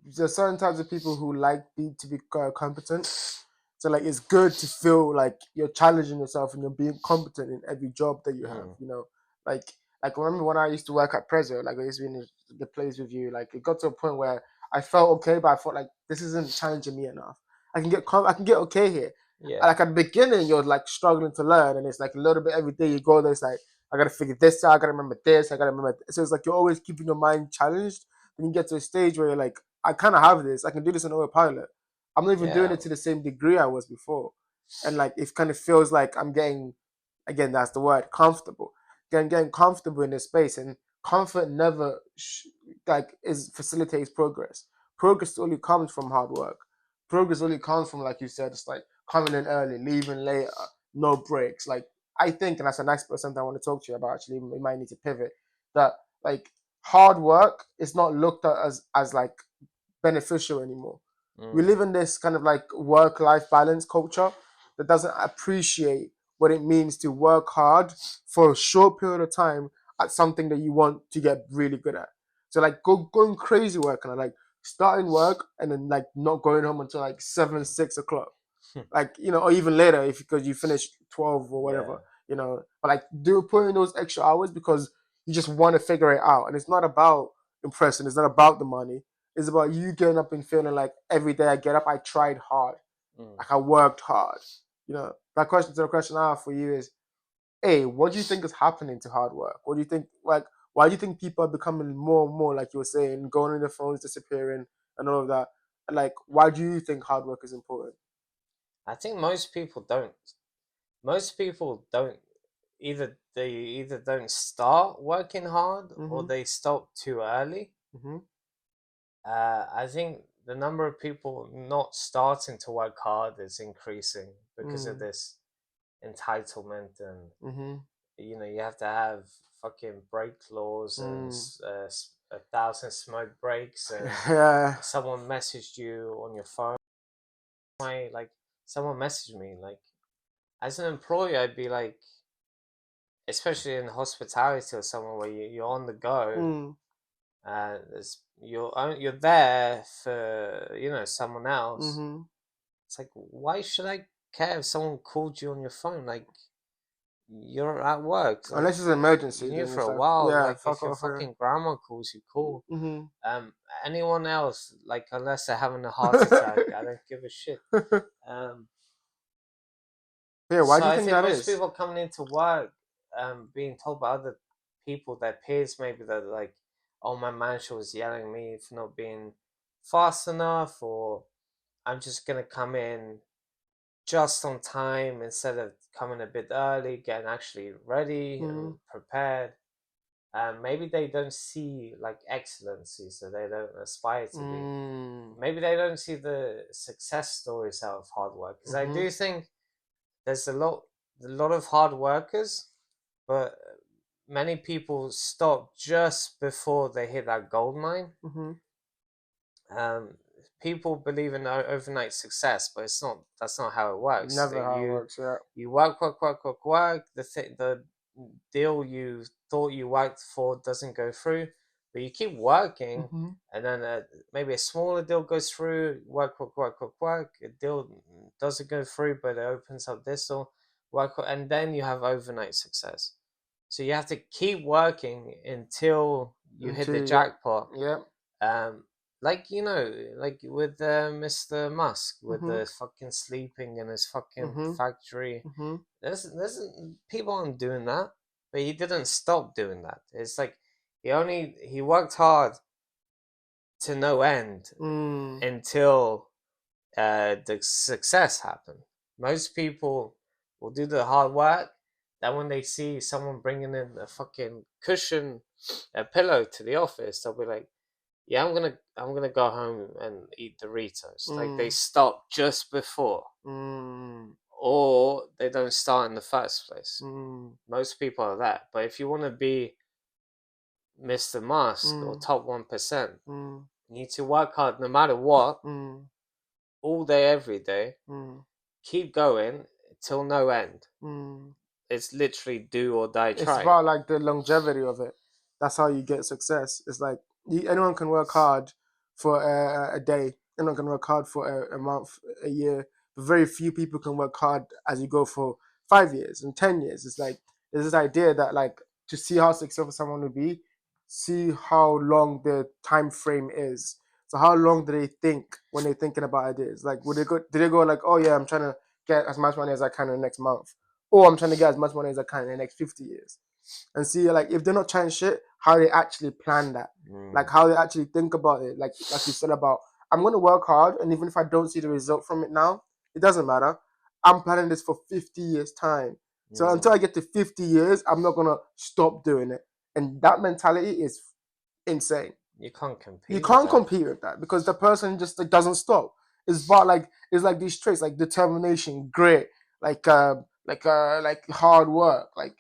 there's certain types of people who to be competent. So like it's good to feel like you're challenging yourself and you're being competent in every job that you have. Mm. You know, like like remember when I used to work at Prezzo, like I used to be in the place with you. Like it got to a point where I felt okay, but I felt like this isn't challenging me enough. I can get okay here. Yeah. Like at the beginning, you're like struggling to learn, and it's like a little bit every day you go there. It's like I gotta figure this out. I gotta remember this. I gotta remember. So it's like you're always keeping your mind challenged. Then you get to a stage where you're like, I kind of have this. I can do this on autopilot. I'm not even doing Yeah. it to the same degree I was before, and like it kind of feels like I'm getting, again, that's the word, comfortable. Getting comfortable in this space, and comfort never like is facilitates progress. Progress only comes from hard work. Progress only comes from, like you said, it's like coming in early, leaving later, no breaks. Like I think, and that's an expert something I want to talk to you about. Actually, we might need to pivot that. Like hard work is not looked at as like beneficial anymore. We Mm. live in this kind of like work life balance culture that doesn't appreciate what it means to work hard for a short period of time at something that you want to get really good at. So like going crazy working, like starting work and then like not going home until like 7, 6 o'clock, like or even later if because you finish 12 or Yeah. whatever, but like do put in those extra hours because you just want to figure it out, and it's not about impressing, it's not about the money, it's about you getting up and feeling like every day I get up I tried hard, Mm. like I worked hard. That question to the question I have for you is, hey, what do you think is happening to hard work? What do you think, like, why do you think people are becoming more and more, like you were saying, going on their phones, disappearing, and all of that? Like, why do you think hard work is important? I think most people don't. Most people don't. Either don't start working hard or Mm-hmm. they stop too early. Mm-hmm. I think the number of people not starting to work hard is increasing because of Mm. this entitlement, and Mm-hmm. you have to have fucking break laws and Mm. 1,000 smoke breaks, and Yeah. someone messaged you on your phone. Like someone messaged me, like as an employee, I'd be like, especially in hospitality or somewhere where you're on the go, Mm. you're there for someone else. Mm-hmm. It's like, why should I care if someone called you on your phone? Like, you're at work. Like, Unless it's an emergency, been here then for it's a like, while. yeah, Like, fuck if your off here. fucking grandma calls you, cool. Mm-hmm. Anyone else, like, unless they're having a heart attack, I don't give a shit. Um, Yeah, why so do you I think think that most is? people coming into work, being told by other people, their peers, maybe that like, oh, my manager was yelling at me for not being fast enough, or I'm just gonna come in just on time instead of coming a bit early, getting actually ready Mm. and prepared. Maybe they don't see like excellency, so they don't aspire to be. Mm. Maybe they don't see the success stories out of hard work. Because I Mm-hmm. do think there's a lot of hard workers, but many people stop just before they hit that gold mine. Mm-hmm. Um, People believe in overnight success, but it's not. That's not how it works. Never how it works, yeah. You work, work, work, work, work. The deal you thought you worked for doesn't go through, but you keep working, Mm-hmm. and then maybe a smaller deal goes through. Work, work, work, work, work. A deal doesn't go through, but it opens up this door. And then you have overnight success. So you have to keep working until you hit the Until, yep. jackpot. Yep. Um, like like with Mr. Musk, with Mm-hmm. the fucking sleeping in his fucking Mm-hmm. factory. Mm-hmm. There's people aren't doing that, but he didn't stop doing that. It's like he worked hard to no end Mm. until the success happened. Most people will do the hard work. Then when they see someone bringing in a fucking cushion, a pillow to the office, they'll be like, yeah, I'm gonna go home and eat Doritos. Like they Mm. stop just before, Mm. or they don't start in the first place. Mm. Most people are that. But if you want to be Mr. Musk or Mm. top 1%, Mm. you need to work hard no matter what, Mm. all day, every day. Mm. Keep going till no end. Mm. It's literally do or die It's trying. about like the longevity of it. That's how you get success. It's like anyone can work hard, for a day. You're not going to work hard for a month, a year. But very few people can work hard as you go for 5 years and 10 years. It's like there's this idea that like to see how successful someone will be, see how long the time frame is. So how long do they think when they're thinking about ideas? Like would they go? Do they go like, oh yeah, I'm trying to get as much money as I can in the next month, or I'm trying to get as much money as I can in the next 50 years? And see like if they're not trying shit, how they actually plan that, like how they actually think about it. Like you said about I'm gonna work hard, and even if I don't see the result from it now, it doesn't matter. I'm planning this for 50 years time. So until I get to 50 years, I'm not gonna stop doing it. And that mentality is insane. You can't You compete with can't that. compete with that because the person just like, doesn't stop. It's like these traits like determination, grit, like hard work, like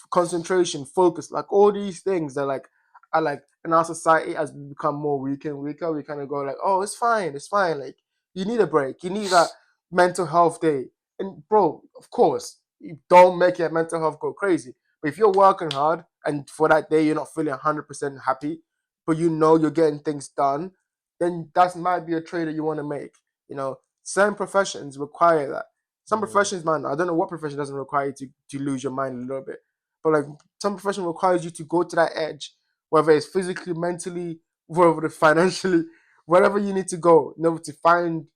concentration, focus, like all these things that like are like in our society as we become more weaker and weaker, we kind of go like, oh, it's fine. Like you need a break, you need that mental health day. And bro, of course, you don't make your mental health go crazy. But if you're working hard and for that day you're not feeling 100% happy, but you know you're getting things done, then that might be a trade that you want to make. You know, certain professions require that. Some professions, man, I don't know what profession doesn't require you to lose your mind a little bit. But like some profession requires you to go to that edge, whether it's physically, mentally, whether it's financially, wherever you need to go in order to find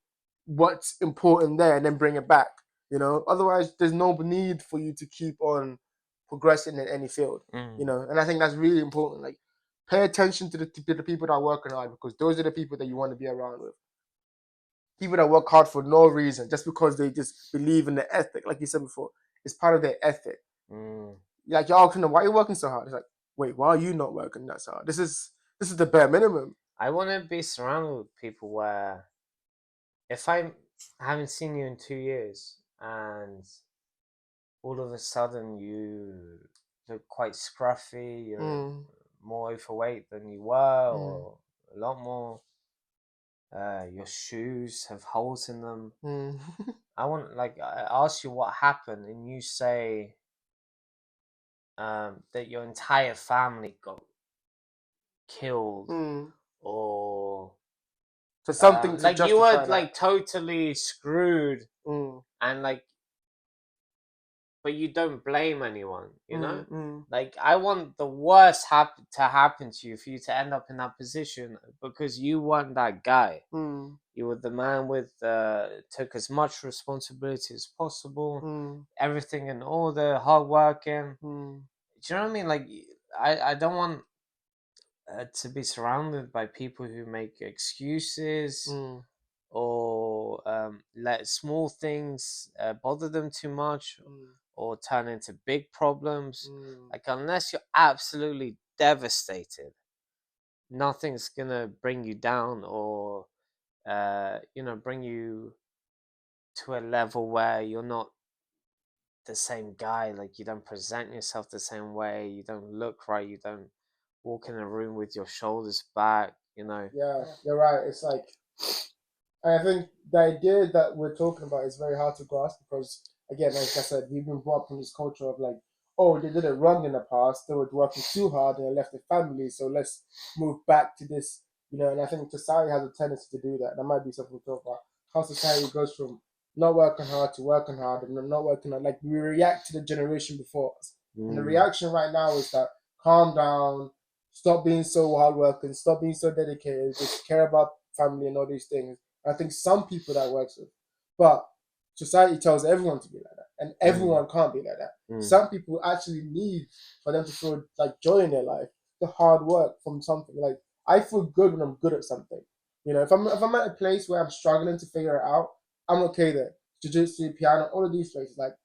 what's important there and then bring it back. You know, otherwise there's no need for you to keep on progressing in any field. You know, and I think that's really important. Like pay attention to the people that are working hard because those are the people that you want to be around with. People that work hard for no reason, just because they just believe in the ethic, like you said before, it's part of their ethic. Like y'all can know why are you working so hard? It's like, wait, why are you not working that hard? This is the bare minimum. I want to be surrounded with people where if I haven't seen you in 2 years and all of a sudden you look quite scruffy, you're more overweight than you were, or a lot more. Your shoes have holes in them. I want, like, I ask you what happened, and you say that your entire family got killed, or So something to like you were justify that. like totally screwed, and like, but you don't blame anyone, you know? Like, I want the worst to happen to you for you to end up in that position because you weren't that guy. You were the man with took as much responsibility as possible, everything in order, hardworking. Do you know what I mean? Like, I don't want to be surrounded by people who make excuses or let small things bother them too much or turn into big problems. Like, unless you're absolutely devastated, nothing's gonna bring you down or bring you to a level where you're not the same guy. Like, you don't present yourself the same way, you don't look right, you don't walk in a room with your shoulders back, Yeah, you're right. It's like I think the idea that we're talking about is very hard to grasp because, again, like I said, we've been brought up in this culture of like, oh, they did it wrong in the past. They were working too hard and they left the family. So let's move back to this, you know. And I think society has a tendency to do that. That might be something to talk about. How society goes from not working hard to working hard and not working hard. Like we react to the generation before us, and the reaction right now is that calm down, stop being so hardworking, stop being so dedicated, just care about family and all these things. I think some people that works with, but society tells everyone to be like that, and everyone can't be like that. Some people actually need for them to feel like joy in their life, the hard work from something. Like I feel good when I'm good at something. You know, if I'm at a place where I'm struggling to figure it out, I'm okay there. Jiu-jitsu, piano, all of these places. Like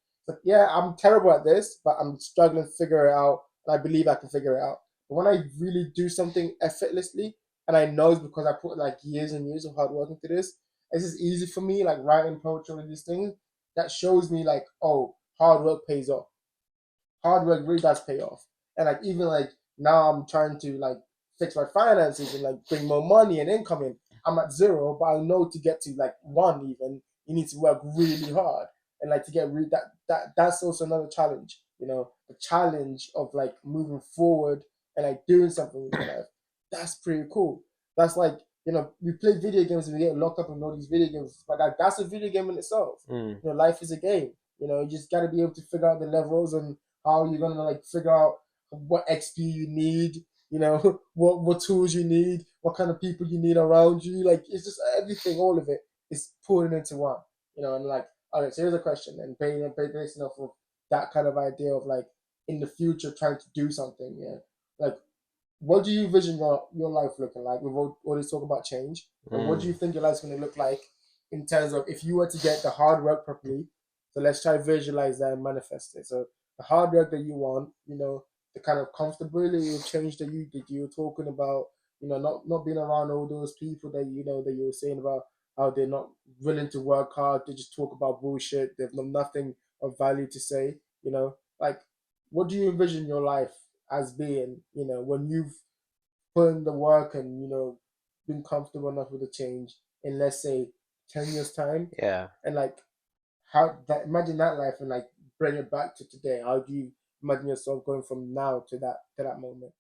yeah, I'm terrible at this, but I'm struggling to figure it out, and I believe I can figure it out. But when I really do something effortlessly, and I know it's because I put like years and years of hard work into this. It's just easy for me, like writing poetry and these things. That shows me like, oh, hard work pays off. Hard work really does pay off. And like even like now I'm trying to like fix my finances and like bring more money and income in. I'm at zero, but I know to get to like one even, you need to work really hard. And like to get that's also another challenge, you know, the challenge of like moving forward and like doing something with your life. That's pretty cool. That's like, we play video games and we get locked up in all these video games. But that's a video game in itself. Life is a game. You just got to be able to figure out the levels and how you're gonna like figure out what XP you need. What tools you need, what kind of people you need around you. Like it's just everything, all of it is pulling into one. And like, all right. So here's a question, and based off of that kind of idea of like in the future trying to do something. Yeah, like what do you envision your life looking like? We've always talked about change. And what do you think your life's going to look like in terms of if you were to get the hard work properly? So let's try to visualize that and manifest it. So the hard work that you want, the kind of comfortability of change that you were talking about, not being around all those people that you were saying about how they're not willing to work hard, they just talk about bullshit, they've nothing of value to say, like what do you envision your life as being, when you've put in the work and, been comfortable enough with the change in, let's say, 10 years' time? Yeah. And like, how that, imagine that life and like bring it back to today. How do you imagine yourself going from now to that moment?